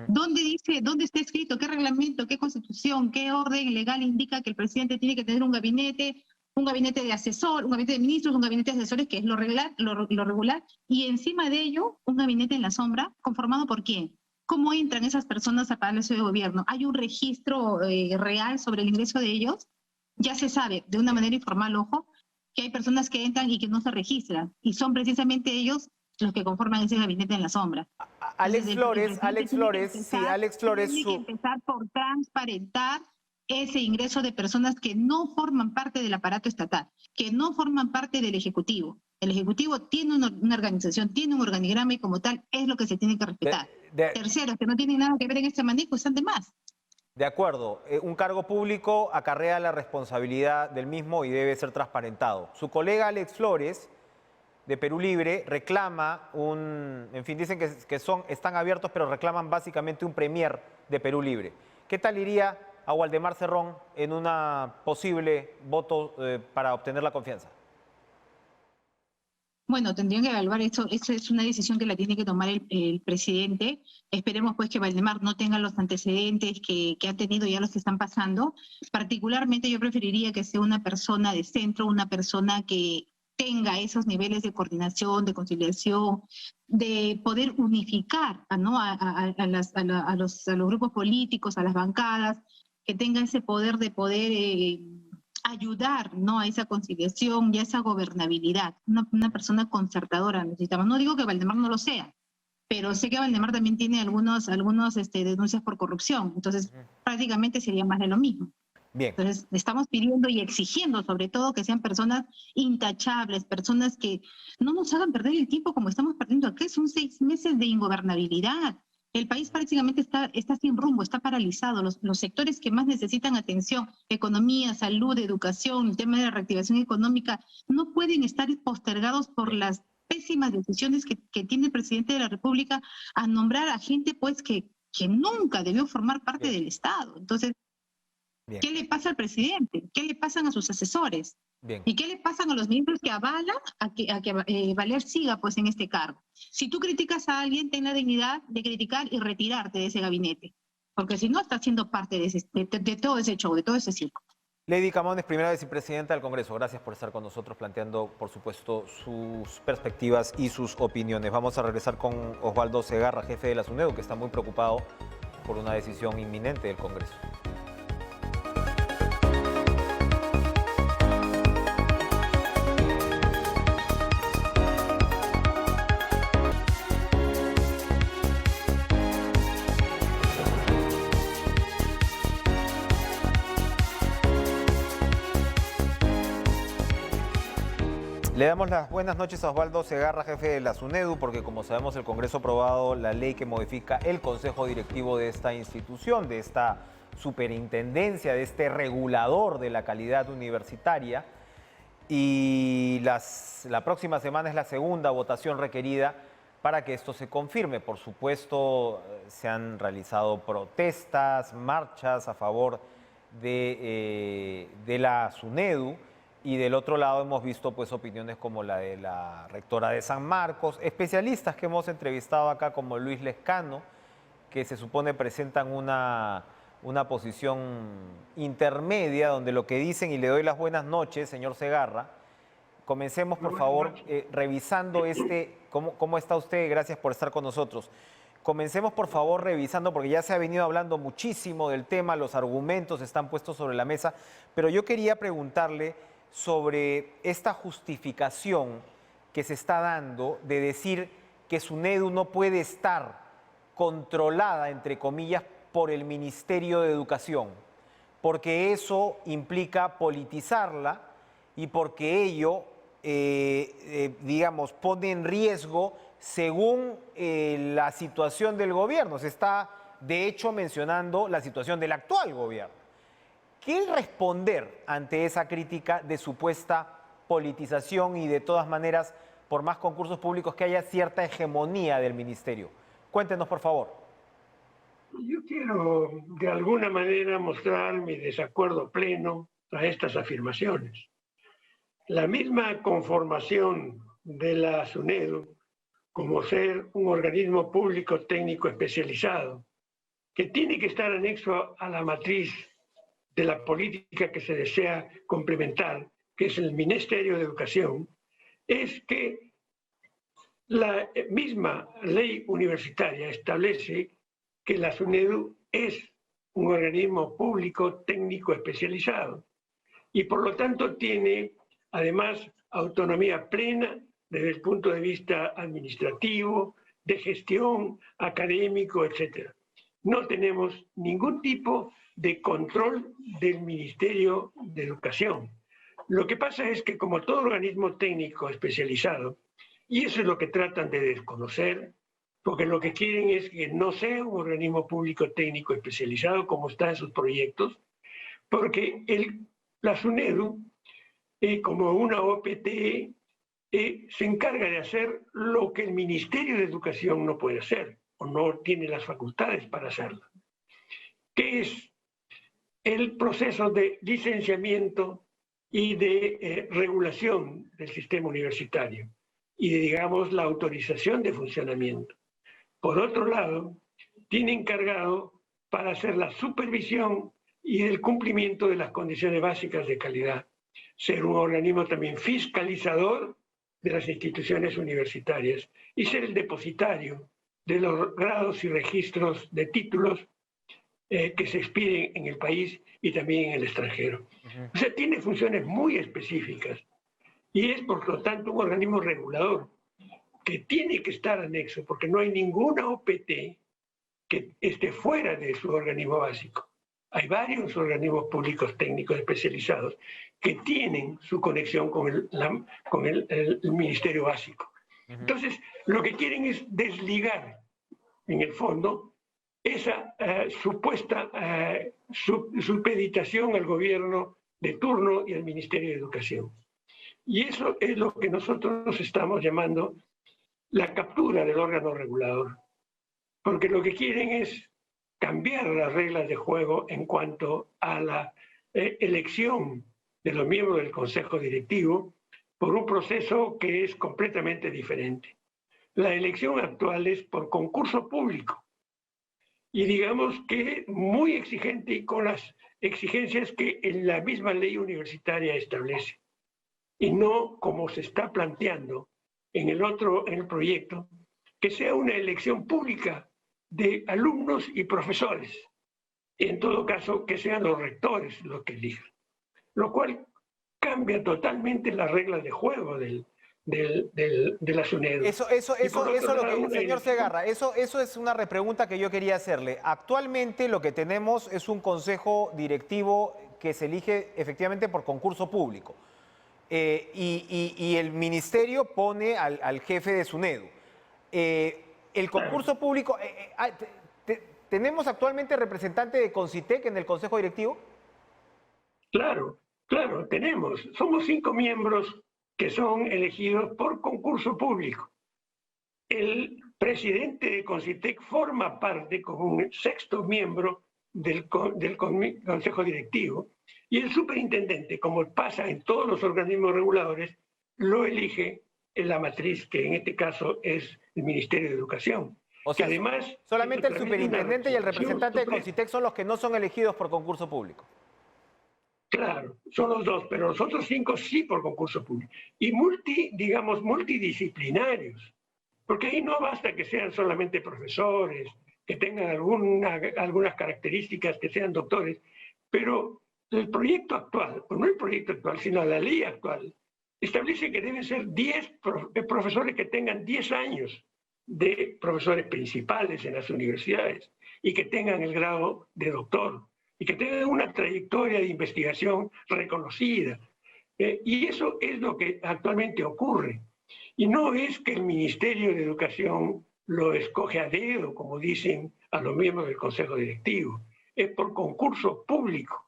Speaker 4: ¿Dónde está escrito, qué reglamento, qué constitución, qué orden legal indica que el presidente tiene que tener un gabinete de asesor, un gabinete de ministros, un gabinete de asesores, que es lo regular, y encima de ello un gabinete en la sombra conformado por quién? ¿Cómo entran esas personas a Palacio de Gobierno? ¿Hay un registro real sobre el ingreso de ellos? Ya se sabe de una manera informal, ojo, que hay personas que entran y que no se registran, y son precisamente ellos los que conforman ese gabinete en la sombra.
Speaker 1: Alex Flores,
Speaker 4: tiene que empezar por transparentar ese ingreso de personas que no forman parte del aparato estatal, que no forman parte del Ejecutivo. El Ejecutivo tiene una organización, tiene un organigrama y como tal es lo que se tiene que respetar. Terceros, que no tienen nada que ver en este manejo, están de más.
Speaker 1: De acuerdo, un cargo público acarrea la responsabilidad del mismo y debe ser transparentado. Su colega Alex Flores, de Perú Libre, reclama dicen que están abiertos, pero reclaman básicamente un premier de Perú Libre. ¿Qué tal iría a Waldemar Cerrón en una posible voto para obtener la confianza?
Speaker 4: Bueno, tendrían que evaluar esto. Esto es una decisión que la tiene que tomar el presidente. Esperemos pues que Waldemar no tenga los antecedentes que ha tenido ya los que están pasando. Particularmente yo preferiría que sea una persona de centro, una persona que tenga esos niveles de coordinación, de conciliación, de poder unificar, ¿no?, a los grupos políticos, a las bancadas, que tenga ese poder de poder ayudar, ¿no?, a esa conciliación y a esa gobernabilidad. Una persona concertadora necesitamos. No digo que Waldemar no lo sea, pero sé que Valdemar también tiene algunos denuncias por corrupción, entonces prácticamente sería más de lo mismo.
Speaker 1: Bien.
Speaker 4: Entonces, estamos pidiendo y exigiendo, sobre todo, que sean personas intachables, personas que no nos hagan perder el tiempo como estamos perdiendo aquí. Son 6 meses de ingobernabilidad. El país prácticamente está sin rumbo, está paralizado. Los sectores que más necesitan atención, economía, salud, educación, el tema de la reactivación económica, no pueden estar postergados por las pésimas decisiones que tiene el presidente de la República a nombrar a gente pues que nunca debió formar parte del Estado. Entonces,
Speaker 1: bien.
Speaker 4: ¿Qué le pasa al presidente? ¿Qué le pasan a sus asesores?
Speaker 1: Bien.
Speaker 4: ¿Y qué le pasan a los ministros que avalan a que Valer siga pues en este cargo? Si tú criticas a alguien, ten la dignidad de criticar y retirarte de ese gabinete, porque si no, estás siendo parte de todo ese show, de todo ese circo.
Speaker 1: Lady Camones, primera vicepresidenta del Congreso, gracias por estar con nosotros planteando, por supuesto, sus perspectivas y sus opiniones. Vamos a regresar con Osvaldo Segarra, jefe de la SUNEDU, que está muy preocupado por una decisión inminente del Congreso. Le damos las buenas noches a Osvaldo Segarra, jefe de la SUNEDU, porque como sabemos el Congreso ha aprobado la ley que modifica el consejo directivo de esta institución, de esta superintendencia, de este regulador de la calidad universitaria. Y la próxima semana es la segunda votación requerida para que esto se confirme. Por supuesto, se han realizado protestas, marchas a favor de la SUNEDU. Y del otro lado hemos visto pues opiniones como la de la rectora de San Marcos, especialistas que hemos entrevistado acá como Luis Lescano, que se supone presentan una posición intermedia donde lo que dicen, y le doy las buenas noches, señor Segarra. Comencemos por favor revisando ¿cómo está usted? Gracias por estar con nosotros. Comencemos por favor revisando, porque ya se ha venido hablando muchísimo del tema, los argumentos están puestos sobre la mesa, pero yo quería preguntarle sobre esta justificación que se está dando de decir que SUNEDU no puede estar controlada, entre comillas, por el Ministerio de Educación, porque eso implica politizarla y porque ello, digamos, pone en riesgo según la situación del gobierno. Se está, de hecho, mencionando la situación del actual gobierno. ¿Qué responder ante esa crítica de supuesta politización y de todas maneras, por más concursos públicos, que haya cierta hegemonía del ministerio? Cuéntenos, por favor.
Speaker 5: Yo quiero, de alguna manera, mostrar mi desacuerdo pleno a estas afirmaciones. La misma conformación de la SUNEDU, como ser un organismo público técnico especializado, que tiene que estar anexo a la matriz de la política que se desea complementar, que es el Ministerio de Educación, es que la misma ley universitaria establece que la SUNEDU es un organismo público técnico especializado y por lo tanto tiene además autonomía plena desde el punto de vista administrativo, de gestión, académico, etc. No tenemos ningún tipo de control del Ministerio de Educación. Lo que pasa es que como todo organismo técnico especializado, y eso es lo que tratan de desconocer, porque lo que quieren es que no sea un organismo público técnico especializado como está en sus proyectos, porque la SUNEDU, como una OPT, se encarga de hacer lo que el Ministerio de Educación no puede hacer, o no tiene las facultades para hacerlo, que es el proceso de licenciamiento y de regulación del sistema universitario y de, digamos, la autorización de funcionamiento. Por otro lado, tiene encargado para hacer la supervisión y el cumplimiento de las condiciones básicas de calidad, ser un organismo también fiscalizador de las instituciones universitarias y ser el depositario de los grados y registros de títulos que se expiden en el país y también en el extranjero. O sea, tiene funciones muy específicas y es, por lo tanto, un organismo regulador. que tiene que estar anexo, porque no hay ninguna OPT que esté fuera de su organismo básico. Hay varios organismos públicos técnicos especializados que tienen su conexión con el Ministerio Básico. Entonces, lo que quieren es desligar, en el fondo, esa supuesta supeditación al gobierno de turno y al Ministerio de Educación. Y eso es lo que nosotros estamos llamando la captura del órgano regulador. Porque lo que quieren es cambiar las reglas de juego en cuanto a la elección de los miembros del Consejo Directivo por un proceso que es completamente diferente. La elección actual es por concurso público y digamos que muy exigente y con las exigencias que la misma ley universitaria establece y no como se está planteando en el proyecto, que sea una elección pública de alumnos y profesores, y en todo caso que sean los rectores los que elijan, lo cual cambia totalmente las reglas de juego de la SUNEDU.
Speaker 1: Señor Segarra, eso es una repregunta que yo quería hacerle. Actualmente lo que tenemos es un consejo directivo que se elige efectivamente por concurso público. Y el ministerio pone al jefe de SUNEDU. El concurso público, ¿tenemos actualmente representante de CONCITEC en el consejo directivo?
Speaker 5: Claro, tenemos. Somos 5 miembros que son elegidos por concurso público. El presidente de CONCITEC forma parte como un 6º miembro del consejo directivo y el superintendente, como pasa en todos los organismos reguladores, lo elige en la matriz, que en este caso es el Ministerio de Educación.
Speaker 1: O sea,
Speaker 5: que además,
Speaker 1: solamente el superintendente y el representante de CONCITEC son los que no son elegidos por concurso público.
Speaker 5: Claro, son los dos, pero los otros 5 sí por concurso público. Y multidisciplinarios, porque ahí no basta que sean solamente profesores, que tengan algunas características, que sean doctores, pero el proyecto actual, o no el proyecto actual, sino la ley actual, establece que deben ser 10 profesores que tengan 10 años de profesores principales en las universidades y que tengan el grado de doctor y que tengan una trayectoria de investigación reconocida. Y eso es lo que actualmente ocurre. Y no es que el Ministerio de Educación lo escoge a dedo, como dicen a los miembros del Consejo Directivo. Es por concurso público.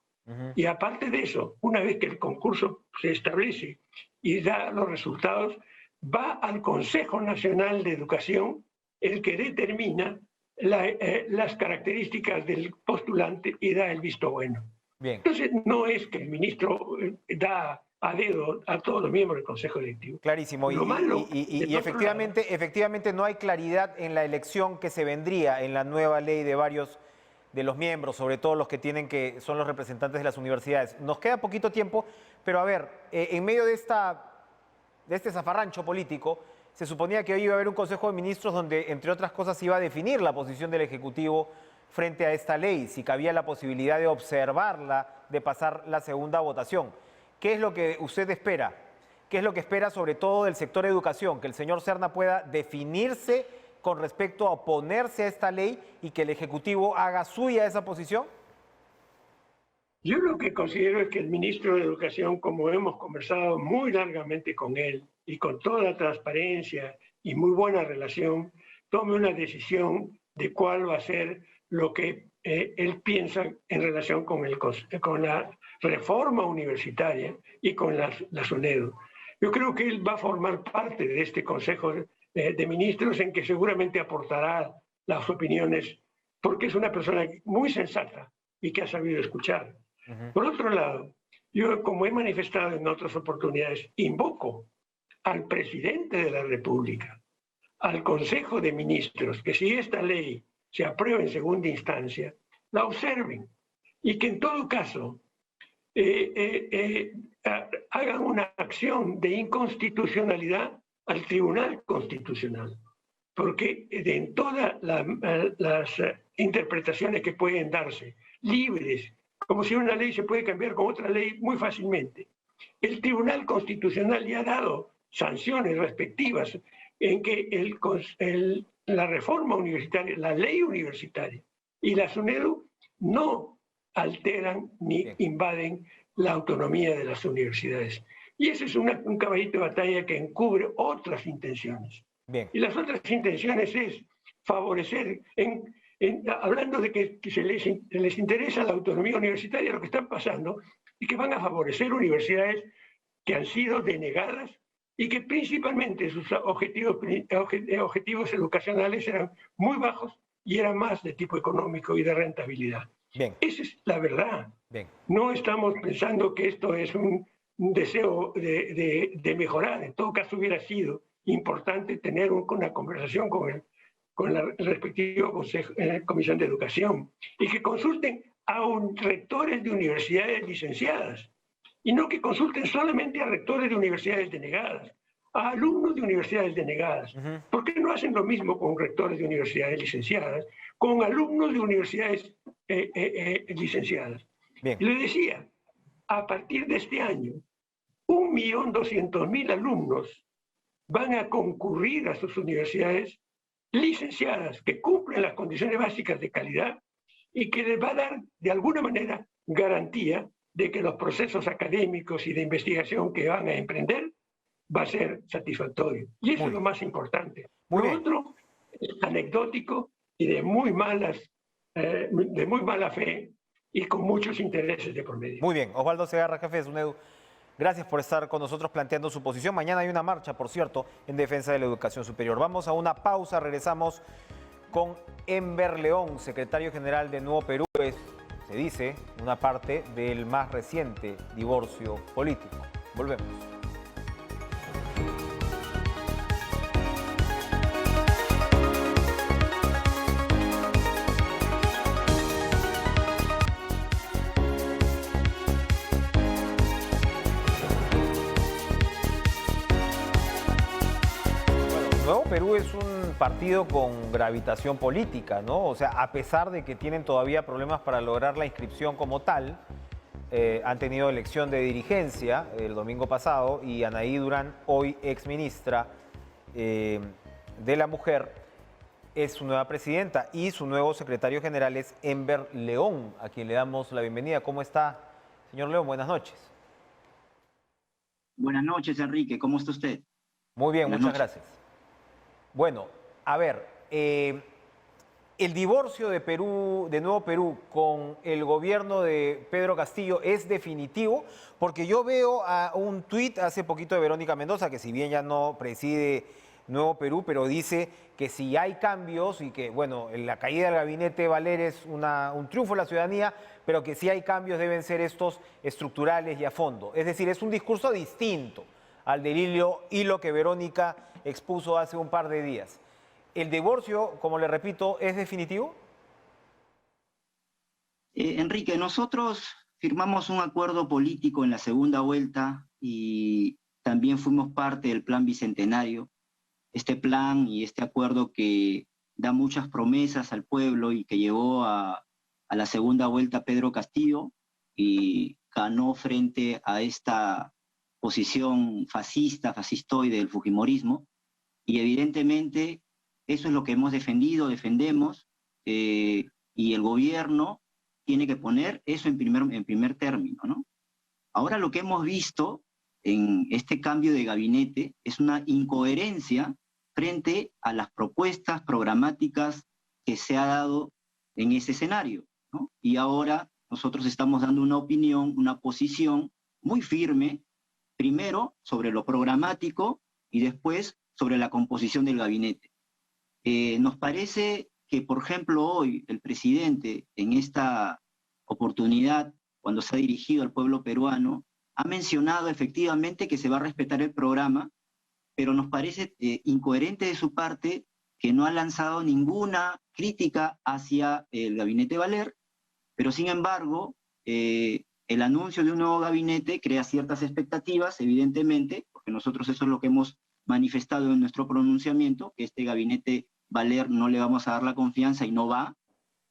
Speaker 5: Y aparte de eso, una vez que el concurso se establece y da los resultados, va al Consejo Nacional de Educación el que determina las características del postulante y da el visto bueno.
Speaker 1: Bien.
Speaker 5: Entonces, no es que el ministro da a dedo a todos los miembros del Consejo Directivo.
Speaker 1: Clarísimo. Y efectivamente no hay claridad en la elección que se vendría en la nueva ley de varios de los miembros, sobre todo los que son los representantes de las universidades. Nos queda poquito tiempo, pero a ver, en medio de este zafarrancho político, se suponía que hoy iba a haber un Consejo de Ministros donde, entre otras cosas, se iba a definir la posición del Ejecutivo frente a esta ley, si cabía la posibilidad de observarla, de pasar la segunda votación. ¿Qué es lo que usted espera? ¿Qué es lo que espera sobre todo del sector de educación? ¿Que el señor Serna pueda definirse con respecto a oponerse a esta ley y que el Ejecutivo haga suya esa posición?
Speaker 5: Yo lo que considero es que el ministro de Educación, como hemos conversado muy largamente con él y con toda transparencia y muy buena relación, tome una decisión de cuál va a ser lo que él piensa en relación con la reforma universitaria y con la SUNEDU. Yo creo que él va a formar parte de este Consejo de Ministros en que seguramente aportará las opiniones, porque es una persona muy sensata y que ha sabido escuchar. Por otro lado, yo, como he manifestado en otras oportunidades, invoco al presidente de la República, al Consejo de Ministros, que si esta ley se aprueba en segunda instancia, la observen y que en todo caso hagan una acción de inconstitucionalidad al Tribunal Constitucional, porque en todas las interpretaciones que pueden darse, libres, como si una ley se puede cambiar con otra ley muy fácilmente, el Tribunal Constitucional ya ha dado sanciones respectivas en que la reforma universitaria, la ley universitaria y la SUNEDU no alteran ni invaden la autonomía de las universidades. Y ese es un caballito de batalla que encubre otras intenciones.
Speaker 1: Bien.
Speaker 5: Y las otras intenciones es favorecer, hablando de que se les interesa la autonomía universitaria, lo que están pasando y que van a favorecer universidades que han sido denegadas y que principalmente sus objetivos educacionales eran muy bajos y eran más de tipo económico y de rentabilidad.
Speaker 1: Bien.
Speaker 5: Esa es la verdad.
Speaker 1: Bien.
Speaker 5: No estamos pensando que esto es un deseo de mejorar. En todo caso hubiera sido importante tener una conversación con la respectiva Comisión de Educación y que consulten a rectores de universidades licenciadas y no que consulten solamente a rectores de universidades denegadas, a alumnos de universidades denegadas. ¿Por qué no hacen lo mismo con rectores de universidades licenciadas, con alumnos de universidades licenciadas?
Speaker 1: Bien.
Speaker 5: Y le decía, a partir de este año, 1.200.000 alumnos van a concurrir a sus universidades licenciadas que cumplen las condiciones básicas de calidad y que les va a dar de alguna manera garantía de que los procesos académicos y de investigación que van a emprender va a ser satisfactorio. Y eso es lo más importante. Lo otro es anecdótico y de muy mala fe y con muchos intereses de por medio.
Speaker 1: Muy bien. Osvaldo Segarra, jefe de SUNEDU, gracias por estar con nosotros planteando su posición. Mañana hay una marcha, por cierto, en defensa de la educación superior. Vamos a una pausa, regresamos con Enver León, secretario general de Nuevo Perú. Se dice, una parte del más reciente divorcio político. Volvemos. Nuevo Perú es un partido con gravitación política, ¿no? O sea, a pesar de que tienen todavía problemas para lograr la inscripción como tal, han tenido elección de dirigencia el domingo pasado y Anaí Durán, hoy exministra de la Mujer, es su nueva presidenta y su nuevo secretario general es Enver León, a quien le damos la bienvenida. ¿Cómo está, señor León? Buenas noches.
Speaker 6: Buenas noches, Enrique. ¿Cómo está usted?
Speaker 1: Muy bien, muchas gracias. Bueno, a ver, el divorcio de Nuevo Perú con el gobierno de Pedro Castillo es definitivo, porque yo veo un tuit hace poquito de Verónica Mendoza, que si bien ya no preside Nuevo Perú, pero dice que si hay cambios y que, bueno, la caída del gabinete Valer es un triunfo de la ciudadanía, pero que si hay cambios deben ser estos estructurales y a fondo. Es decir, es un discurso distinto al del hilo que Verónica expuso hace un par de días. ¿El divorcio, como le repito, es definitivo?
Speaker 6: Enrique, nosotros firmamos un acuerdo político en la segunda vuelta y también fuimos parte del Plan Bicentenario. Este plan y este acuerdo que da muchas promesas al pueblo y que llevó a la segunda vuelta Pedro Castillo y ganó frente a esta posición fascistoide del fujimorismo. Y evidentemente eso es lo que hemos defendido, defendemos, y el gobierno tiene que poner eso en primer término, ¿no? Ahora lo que hemos visto en este cambio de gabinete es una incoherencia frente a las propuestas programáticas que se ha dado en ese escenario, ¿no? Y ahora nosotros estamos dando una opinión, una posición muy firme, primero sobre lo programático y después sobre la composición del gabinete. Nos parece que, por ejemplo, hoy el presidente en esta oportunidad, cuando se ha dirigido al pueblo peruano, ha mencionado efectivamente que se va a respetar el programa, pero nos parece incoherente de su parte que no ha lanzado ninguna crítica hacia el gabinete Valer, pero sin embargo, el anuncio de un nuevo gabinete crea ciertas expectativas, evidentemente, porque nosotros eso es lo que hemos manifestado en nuestro pronunciamiento, que este gabinete Valer no le vamos a dar la confianza y no va,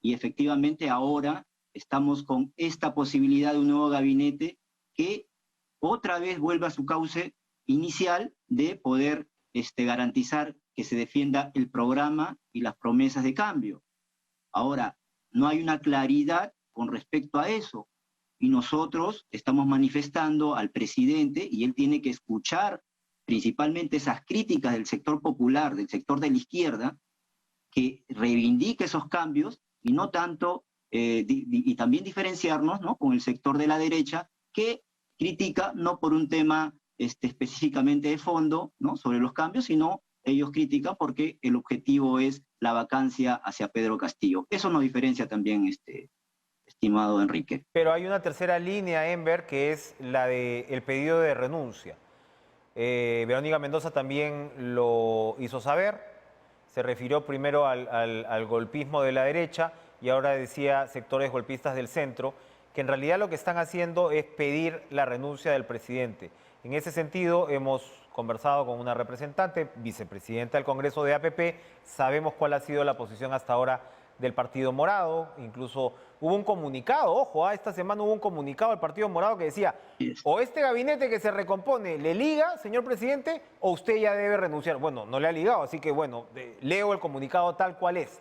Speaker 6: y efectivamente ahora estamos con esta posibilidad de un nuevo gabinete que otra vez vuelva a su cauce inicial de poder garantizar que se defienda el programa y las promesas de cambio. Ahora, no hay una claridad con respecto a eso, y nosotros estamos manifestando al presidente, y él tiene que escuchar principalmente esas críticas del sector popular, del sector de la izquierda, que reivindique esos cambios, y no tanto, y también diferenciarnos, ¿no?, con el sector de la derecha, que critica no por un tema específicamente de fondo, ¿no?, sobre los cambios, sino ellos critican porque el objetivo es la vacancia hacia Pedro Castillo. Eso nos diferencia también, estimado Enrique.
Speaker 1: Pero hay una tercera línea, Enver, que es la del pedido de renuncia. Verónica Mendoza también lo hizo saber, se refirió primero al golpismo de la derecha y ahora decía sectores golpistas del centro, que en realidad lo que están haciendo es pedir la renuncia del presidente. En ese sentido, hemos conversado con una representante, vicepresidenta del Congreso de APP, sabemos cuál ha sido la posición hasta ahora del Partido Morado, incluso hubo un comunicado, ojo, esta semana hubo un comunicado del Partido Morado que decía, o este gabinete que se recompone le liga, señor presidente, o usted ya debe renunciar. Bueno, no le ha ligado, así que bueno, leo el comunicado tal cual es.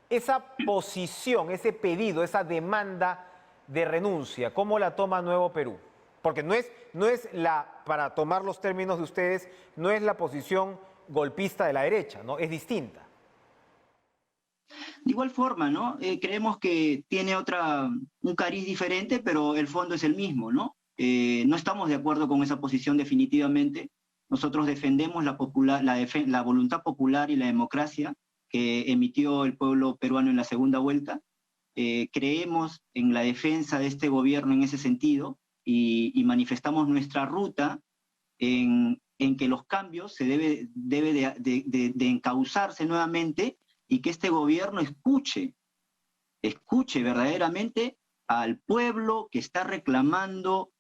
Speaker 1: Esa posición, ese pedido, esa demanda de renuncia, ¿cómo la toma Nuevo Perú? Porque no es para tomar los términos de ustedes, no es la posición golpista de la derecha, ¿no? Es distinta.
Speaker 6: De igual forma, ¿no? Creemos que tiene un cariz diferente, pero el fondo es el mismo, ¿no? No estamos de acuerdo con esa posición definitivamente. Nosotros defendemos la voluntad popular y la democracia que emitió el pueblo peruano en la segunda vuelta. Creemos en la defensa de este gobierno en ese sentido y manifestamos nuestra ruta en que los cambios se debe de encauzarse nuevamente y que este gobierno escuche verdaderamente al pueblo que está reclamando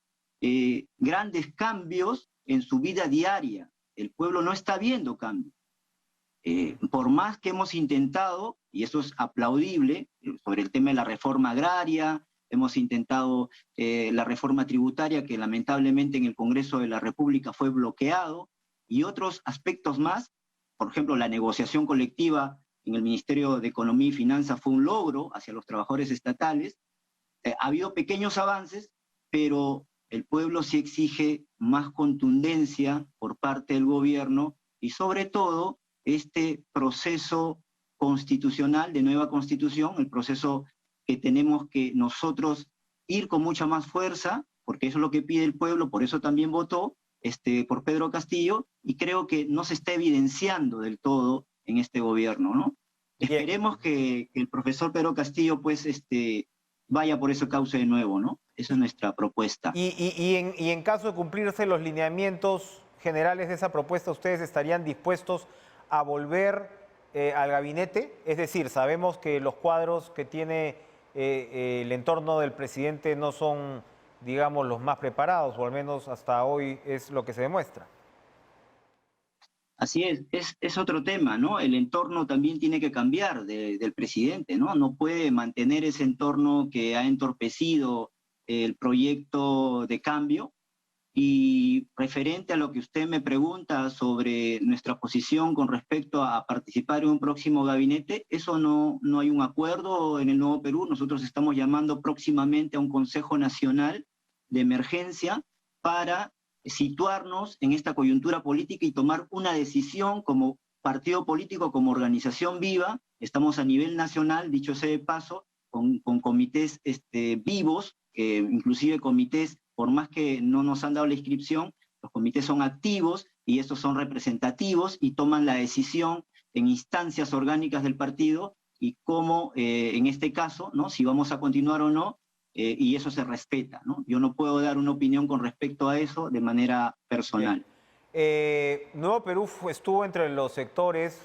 Speaker 6: grandes cambios en su vida diaria. El pueblo no está viendo cambios. Por más que hemos intentado, y eso es aplaudible, sobre el tema de la reforma agraria, hemos intentado la reforma tributaria que lamentablemente en el Congreso de la República fue bloqueado, y otros aspectos más, por ejemplo, la negociación colectiva en el Ministerio de Economía y Finanzas fue un logro hacia los trabajadores estatales. Ha habido pequeños avances, pero el pueblo sí exige más contundencia por parte del gobierno y sobre todo este proceso constitucional de nueva constitución, el proceso que tenemos que nosotros ir con mucha más fuerza, porque eso es lo que pide el pueblo, por eso también votó por Pedro Castillo, y creo que no se está evidenciando del todo en este gobierno, ¿no? Esperemos que el profesor Pedro Castillo, pues, vaya por ese cauce de nuevo, ¿no? Esa es nuestra propuesta.
Speaker 1: Y en caso de cumplirse los lineamientos generales de esa propuesta, ¿ustedes estarían dispuestos a volver al gabinete? Es decir, sabemos que los cuadros que tiene el entorno del presidente no son, digamos, los más preparados, o al menos hasta hoy es lo que se demuestra.
Speaker 6: Así es otro tema, ¿no? El entorno también tiene que cambiar del presidente, ¿no? No puede mantener ese entorno que ha entorpecido el proyecto de cambio. Y referente a lo que usted me pregunta sobre nuestra posición con respecto a participar en un próximo gabinete, eso no hay un acuerdo en el Nuevo Perú. Nosotros estamos llamando próximamente a un Consejo Nacional de Emergencia para situarnos en esta coyuntura política y tomar una decisión como partido político, como organización viva. Estamos a nivel nacional, dicho sea de paso, con comités vivos, inclusive comités, por más que no nos han dado la inscripción, los comités son activos y estos son representativos y toman la decisión en instancias orgánicas del partido y cómo, en este caso, ¿no?, si vamos a continuar o no, y eso se respeta, ¿no? Yo no puedo dar una opinión con respecto a eso de manera personal.
Speaker 1: Nuevo Perú estuvo entre los sectores,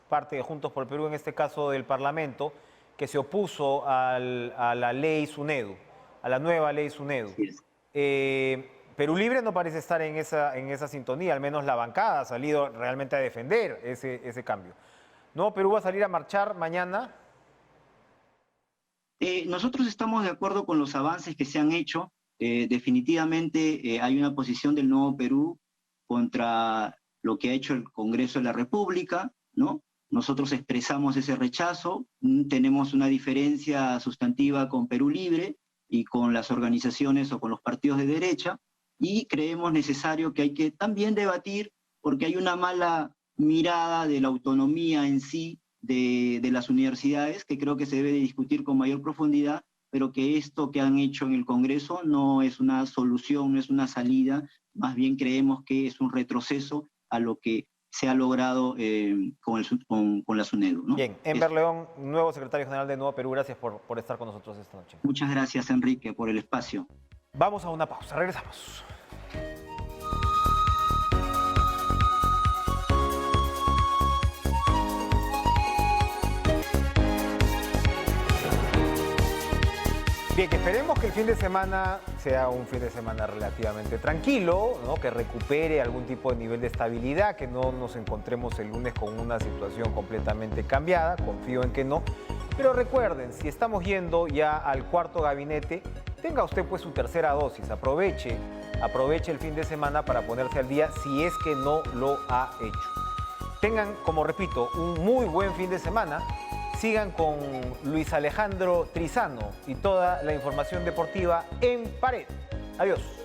Speaker 1: parte de Juntos por el Perú, en este caso del Parlamento, que se opuso a la ley SUNEDU, a la nueva ley SUNEDU. Perú Libre no parece estar en esa sintonía, al menos la bancada ha salido realmente a defender ese cambio. ¿Nuevo Perú va a salir a marchar mañana?
Speaker 6: Nosotros estamos de acuerdo con los avances que se han hecho. Definitivamente hay una posición del Nuevo Perú contra lo que ha hecho el Congreso de la República, ¿no? Nosotros expresamos ese rechazo, tenemos una diferencia sustantiva con Perú Libre y con las organizaciones o con los partidos de derecha, y creemos necesario que hay que también debatir, porque hay una mala mirada de la autonomía en sí de las universidades, que creo que se debe de discutir con mayor profundidad, pero que esto que han hecho en el Congreso no es una solución, no es una salida, más bien creemos que es un retroceso a lo que se ha logrado con la SUNEDU, ¿no?
Speaker 1: Bien, Enver León, nuevo secretario general de Nuevo Perú, gracias por estar con nosotros esta noche.
Speaker 6: Muchas gracias, Enrique, por el espacio.
Speaker 1: Vamos a una pausa, regresamos. Bien, que esperemos que el fin de semana sea un fin de semana relativamente tranquilo, ¿no? Que recupere algún tipo de nivel de estabilidad, que no nos encontremos el lunes con una situación completamente cambiada, confío en que no. Pero recuerden, si estamos yendo ya al cuarto gabinete, tenga usted pues su tercera dosis, aproveche el fin de semana para ponerse al día si es que no lo ha hecho. Tengan, como repito, un muy buen fin de semana. Sigan con Luis Alejandro Trizano y toda la información deportiva en Pared. Adiós.